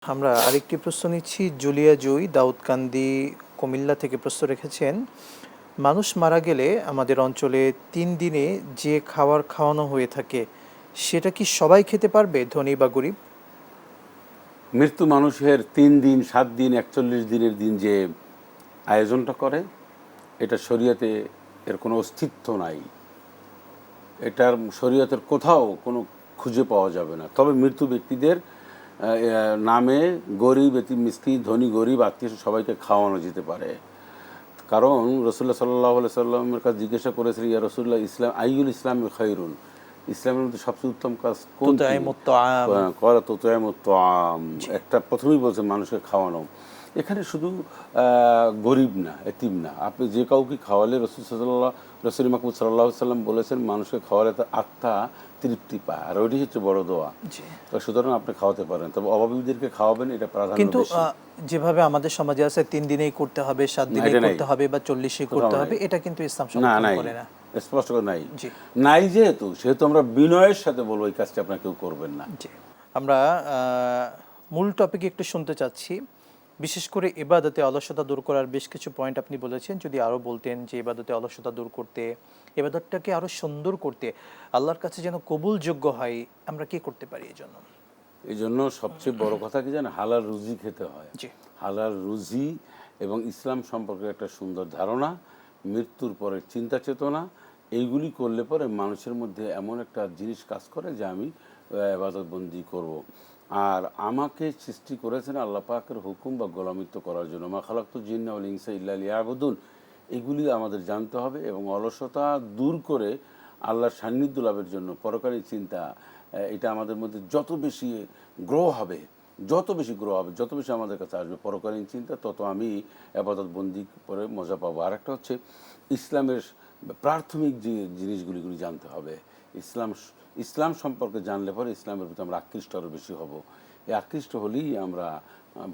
আমরা আরেকটি প্রশ্ন নিচ্ছি। জুলিয়া জুই দাউদকান্দি কুমিল্লা থেকে প্রশ্ন রেখেছেন, মানুষ মারা গেলে আমাদের অঞ্চলে 3 দিনে যে খাবার খাওয়ানো হয়ে থাকে সেটা কি সবাই খেতে পারবে, ধনী বা গরিব? মৃত্যু মানুষের 3 দিন, 7 দিন, 41 দিনের দিন যে আয়োজনটা করে, এটা শরীয়তে এর কোনো অস্তিত্ব নাই। এটার শরীয়তের কোথাও কোনো খুঁজে পাওয়া যাবে না। তবে মৃত্যু ব্যক্তিদের নামে গরিব, এতিম, মিসকিন, ধনী, গরিব, আত্মীয় সবাইকে খাওয়ানো যেতে পারে। কারণ রসুল্লাহ সাল্লাহ সাল্লামের কাছে জিজ্ঞাসা করেছিল, ইয়া রসুল্লাহ, ইসলাম আইউল ইসলাম খৈরুন, ইসলামের মধ্যে সবচেয়ে উত্তম কাজ কোনটি? করা তোয়ামুত আম, একটা প্রথমেই বলছে মানুষকে খাওয়ানো। এখানে শুধু গরিব না, এতিম না, আপনি যে কাউকে খাওয়ালে রসুল মাহমুদ সাল্লাহ সাল্লাম বলেছেন মানুষকে খাওয়ালে তার আত্মা তৃপ্তি পায়, আর ওইটি হচ্ছে বড় দোয়া। তো সুতরাং আপনি খাওয়াতে পারেন, তবে অভাবীদেরকে খাওয়াবেন, এটা প্রাধান্য। কিন্তু যেভাবে আমাদের সমাজে আছে 3 দিনেই করতে হবে, 7 দিনেই করতে হবে বা 40-এ করতে হবে, এটা কিন্তু ইসলাম সমর্থন করে না। স্পষ্ট করে নাই, নাই সেহেতু আমরা বিনয়ের সাথে বলবো এই কাজটা আপনারা কেউ করবেন না। আমরা মূল টপিকে একটু শুনতে চাচ্ছি। বিশেষ করে ইবাদতে অলসতা দূর করার বেশ কিছু পয়েন্ট আপনি বলেছেন, যদি আরও বলতেন যে ইবাদতে অলসতা দূর করতে, ইবাদতটাকে আরও সুন্দর করতে, আল্লাহর কাছে যেন কবুলযোগ্য হয়, আমরা কি করতে পারি এই জন্য সবচেয়ে বড় কথা কি জানেন? হালাল রুজি খেতে হয়। হালাল রুজি এবং ইসলাম সম্পর্কে একটা সুন্দর ধারণা, মৃত্যুর পরে চিন্তা চেতনা, এইগুলি করলে পরে মানুষের মধ্যে এমন একটা জিনিস কাজ করে যে আমি ইবাদতবন্দি করব। আর আমাকে সৃষ্টি করেছেন আল্লাহ পাকের হুকুম বা গোলামিত্ব করার জন্য। মা খালাকতুল জিন্না ওয়াল ইনসা ইল্লা লিয়াবুদুন, এগুলি আমাদের জানতে হবে এবং অলসতা দূর করে আল্লাহর সান্নিধ্য লাভের জন্য পরকারী চিন্তা, এটা আমাদের মধ্যে যত বেশি গ্রো হবে, যত বেশি আমাদের কাছে আসবে পরকালীন চিন্তা, তত আমি ইবাদতবন্দি করে মজা পাবো। আর একটা হচ্ছে ইসলামের প্রাথমিক যে জিনিসগুলি জানতে হবে। ইসলাম সম্পর্কে জানলে পরে ইসলামের প্রতি আমরা আকৃষ্ট আরও বেশি হব। এই আকৃষ্ট হলেই আমরা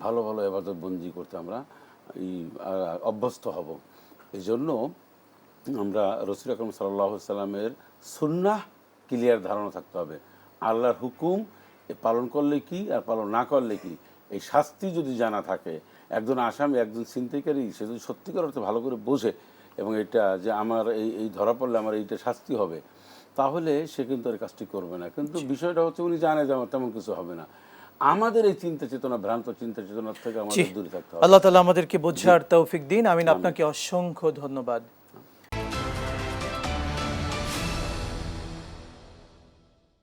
ভালো ভালো ইবাদতবন্দি করতে আমরা অভ্যস্ত হব। এই জন্য আমরা রাসূল আকরাম সাল্লাল্লাহু আলাইহি সাল্লামের সুন্নাহ ক্লিয়ার ধারণা থাকতে হবে। আল্লাহর হুকুম পালন করলে কি আর পালন না করলে কি, এই শাস্তি যদি জানা থাকে, একজন আসামি, একজন ছিনতাইকারী, সে যদি সত্যিকার অর্থে ভালো করে বোঝে এবং এটা যে আমার এই ধরা পড়লে আমার এইটা শাস্তি হবে, তাহলে সে কিন্তু আর কাজটি করবে না। কিন্তু বিষয়টা হচ্ছে উনি জানে যে আমার তেমন কিছু হবে না। আমাদের এই চিন্তা চেতনা, ভ্রান্ত চিন্তা চেতনা থেকে আমাদের দূরে থাকতে হবে। আল্লাহ তাআলা আমাদেরকে বোঝার তৌফিক দিন। আমিন। আপনাকে অসংখ্য ধন্যবাদ।